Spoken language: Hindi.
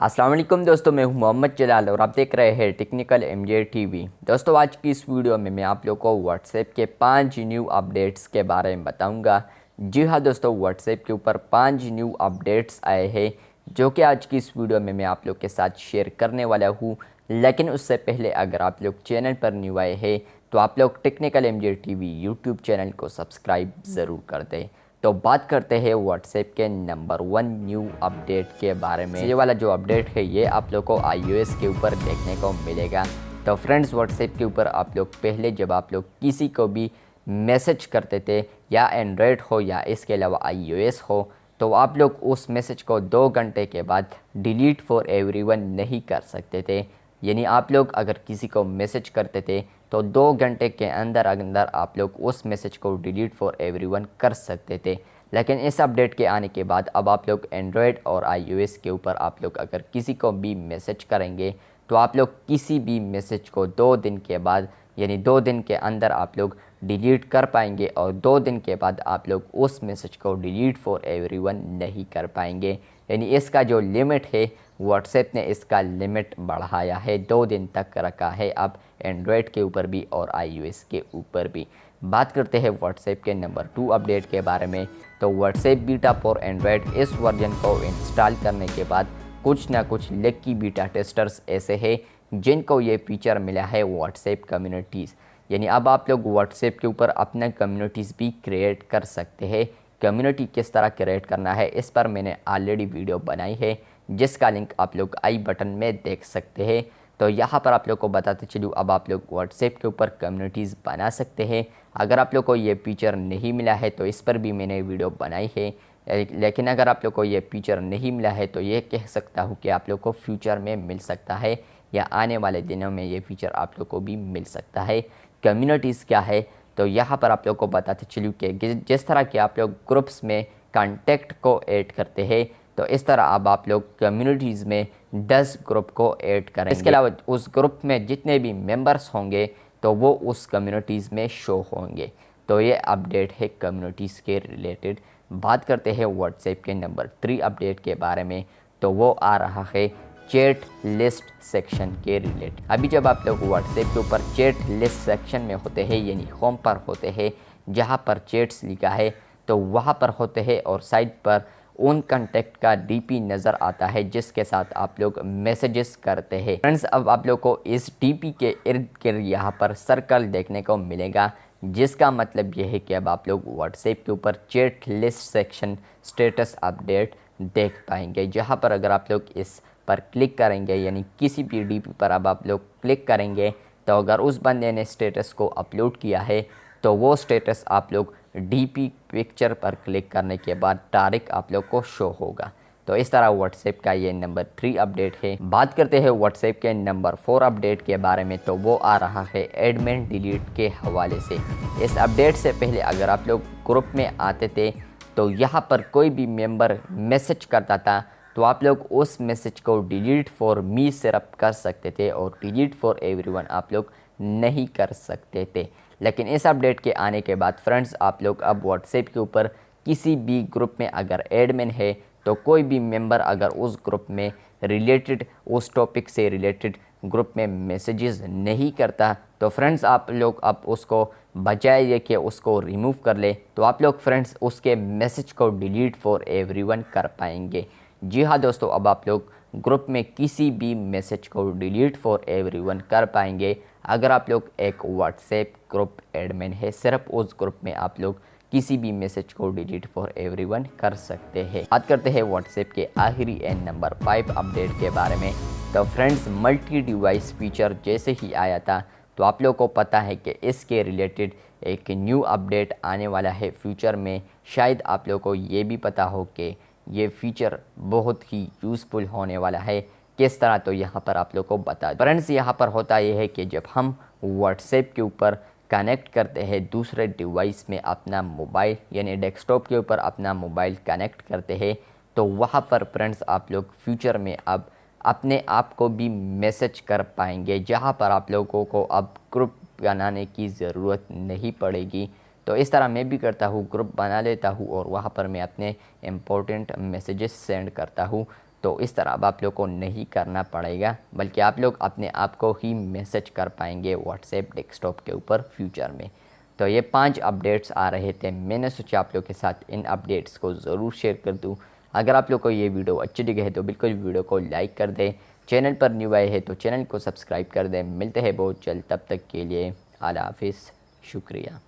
अस्सलाम वालेकुम दोस्तों, मैं हूं मोहम्मद जलाल और आप देख रहे हैं टेक्निकल एमजे टीवी। दोस्तों, आज की इस वीडियो में मैं आप लोगों को व्हाट्सएप के 5 न्यू अपडेट्स के बारे में बताऊंगा। जी हां दोस्तों, व्हाट्सएप के ऊपर 5 न्यू अपडेट्स आए हैं जो कि आज की इस वीडियो में मैं आप लोग के साथ शेयर करने वाला हूँ। लेकिन उससे पहले अगर आप लोग चैनल पर न्यू आए हैं तो आप लोग technical MJ TV YouTube channel को सब्सक्राइब ज़रूर कर दें। तो बात करते हैं व्हाट्सएप के नंबर 1 न्यू अपडेट के बारे में। ये वाला जो अपडेट है ये आप लोग को iOS के ऊपर देखने को मिलेगा। तो फ्रेंड्स, व्हाट्सएप के ऊपर आप लोग पहले जब आप लोग किसी को भी मैसेज करते थे, या एंड्रॉयड हो या इसके अलावा iOS हो, तो आप लोग उस मैसेज को 2 घंटे के बाद डिलीट फॉर एवरीवन नहीं कर सकते थे। यानी आप लोग अगर किसी को मैसेज करते थे तो 2 घंटे के अंदर अंदर आप लोग उस मैसेज को डिलीट फॉर एवरीवन कर सकते थे। लेकिन इस अपडेट के आने के बाद अब आप लोग एंड्रॉयड और iOS के ऊपर आप लोग अगर किसी को भी मैसेज करेंगे तो आप लोग किसी भी मैसेज को 2 दिन के बाद, यानी 2 दिन के अंदर आप लोग डिलीट कर पाएंगे, और 2 दिन के बाद आप लोग उस मैसेज को डिलीट फॉर एवरीवन नहीं कर पाएंगे। यानी इसका जो लिमिट है, व्हाट्सएप ने इसका लिमिट बढ़ाया है, 2 दिन तक रखा है अब एंड्रॉयड के ऊपर भी और iOS के ऊपर भी। बात करते हैं व्हाट्सएप के नंबर 2 अपडेट के बारे में। तो व्हाट्सएप बीटा फॉर एंड्रॉयड इस वर्जन को इंस्टॉल करने के बाद कुछ ना कुछ लकी बीटा टेस्टर्स ऐसे हैं जिनको ये फीचर मिला है व्हाट्सएप कम्युनिटीज़। यानी अब आप लोग व्हाट्सएप के ऊपर अपना कम्युनिटीज़ भी क्रिएट कर सकते हैं। कम्युनिटी किस तरह क्रिएट करना है इस पर मैंने ऑलरेडी वीडियो बनाई है, जिसका लिंक आप लोग आई बटन में देख सकते हैं। तो यहाँ पर आप लोग को बताते चलूँ, अब आप लोग व्हाट्सएप के ऊपर कम्युनिटीज़ बना सकते हैं। अगर आप लोग को ये फीचर नहीं मिला है तो इस पर भी मैंने वीडियो बनाई है। लेकिन अगर आप लोग को ये फीचर नहीं मिला है तो ये कह सकता हूँ कि आप लोग को फ्यूचर में मिल सकता है, या आने वाले दिनों में ये फीचर आप लोग को भी मिल सकता है। कम्युनिटीज़ क्या है, तो यहाँ पर आप लोग को बताते चलूँ कि जिस तरह के आप लोग ग्रुप्स में कॉन्टेक्ट को ऐड करते हैं, तो इस तरह अब आप लोग कम्युनिटीज़ में 10 ग्रुप को ऐड करेंगे। इसके अलावा उस ग्रुप में जितने भी मेंबर्स होंगे तो वो उस कम्युनिटीज़ में शो होंगे। तो ये अपडेट है कम्युनिटीज़ के रिलेटेड। बात करते हैं व्हाट्सएप के नंबर 3 अपडेट के बारे में। तो वो आ रहा है चैट लिस्ट सेक्शन के रिलेटेड। अभी जब आप लोग व्हाट्सएप के ऊपर चैट लिस्ट सेक्शन में होते हैं, यानी होम पर होते हैं जहाँ पर चैट्स लिखा है, तो वहाँ पर होते हैं और साइड पर उन कॉन्टैक्ट का डीपी नज़र आता है जिसके साथ आप लोग मैसेजेस करते हैं। फ्रेंड्स, अब आप लोग को इस डीपी के इर्द गिर्द यहाँ पर सर्कल देखने को मिलेगा, जिसका मतलब यह है कि अब आप लोग व्हाट्सएप के ऊपर chat list section status update देख पाएंगे। जहाँ पर अगर आप लोग इस पर क्लिक करेंगे, यानी किसी भी डीपी पर अब आप लोग क्लिक करेंगे, तो अगर उस बंदे ने स्टेटस को अपलोड किया है तो वो स्टेटस आप लोग डीपी पिक्चर पर क्लिक करने के बाद डायरेक्ट आप लोग को शो होगा। तो इस तरह व्हाट्सएप का ये नंबर 3 अपडेट है। बात करते हैं व्हाट्सएप के नंबर 4 अपडेट के बारे में। तो वो आ रहा है एडमिन डिलीट के हवाले से। इस अपडेट से पहले अगर आप लोग ग्रुप में आते थे तो यहाँ पर कोई भी मेंबर मैसेज करता था तो आप लोग उस मैसेज को डिलीट फॉर मी सिर्फ कर सकते थे, और डिलीट फॉर एवरीवन आप लोग नहीं कर सकते थे। लेकिन इस अपडेट के आने के बाद फ्रेंड्स, आप लोग अब व्हाट्सएप के ऊपर किसी भी ग्रुप में अगर एडमिन है तो कोई भी मेंबर अगर उस ग्रुप में रिलेटेड, उस टॉपिक से रिलेटेड ग्रुप में मैसेजेस नहीं करता, तो फ्रेंड्स आप लोग अब उसको बजाय ये कि उसको रिमूव कर ले, तो आप लोग फ्रेंड्स उसके मैसेज को डिलीट फॉर एवरीवन कर पाएंगे। जी हाँ दोस्तों, अब आप लोग ग्रुप में किसी भी मैसेज को डिलीट फॉर एवरीवन कर पाएंगे अगर आप लोग एक व्हाट्सएप ग्रुप एडमिन है। सिर्फ उस ग्रुप में आप लोग किसी भी मैसेज को डिलीट फॉर एवरीवन कर सकते हैं। बात करते हैं व्हाट्सएप के आखिरी एंड नंबर 5 अपडेट के बारे में। तो फ्रेंड्स, मल्टी डिवाइस फीचर जैसे ही आया था तो आप लोग को पता है कि इसके रिलेटेड एक न्यू अपडेट आने वाला है फ्यूचर में। शायद आप लोग को ये भी पता हो कि ये फीचर बहुत ही यूज़फुल होने वाला है। किस तरह, तो यहाँ पर आप लोग को बता दूं। फ्रेंड्स, यहाँ पर होता यह है कि जब हम व्हाट्सएप के ऊपर कनेक्ट करते हैं दूसरे डिवाइस में अपना मोबाइल, यानी डेस्कटॉप के ऊपर अपना मोबाइल कनेक्ट करते हैं, तो वहाँ पर फ्रेंड्स आप लोग फ्यूचर में अब अपने आप को भी मैसेज कर पाएंगे, जहाँ पर आप लोगों को अब ग्रुप बनाने की ज़रूरत नहीं पड़ेगी। तो इस तरह मैं भी करता हूँ, ग्रुप बना लेता हूँ और वहाँ पर मैं अपने इम्पोर्टेंट मैसेजेस सेंड करता हूँ। तो इस तरह अब आप लोग को नहीं करना पड़ेगा, बल्कि आप लोग अपने आप को ही मैसेज कर पाएंगे व्हाट्सएप डेस्कटॉप के ऊपर फ्यूचर में। तो ये 5 अपडेट्स आ रहे थे, मैंने सोचा आप लोग के साथ इन अपडेट्स को ज़रूर शेयर कर दूँ। अगर आप लोग को ये वीडियो अच्छी लगी है तो बिल्कुल वीडियो को लाइक कर दें, चैनल पर न्यू आए हैं तो चैनल को सब्सक्राइब कर दें। मिलते हैं बहुत जल्द, तब तक के लिए अल्लाह हाफिज़, शुक्रिया।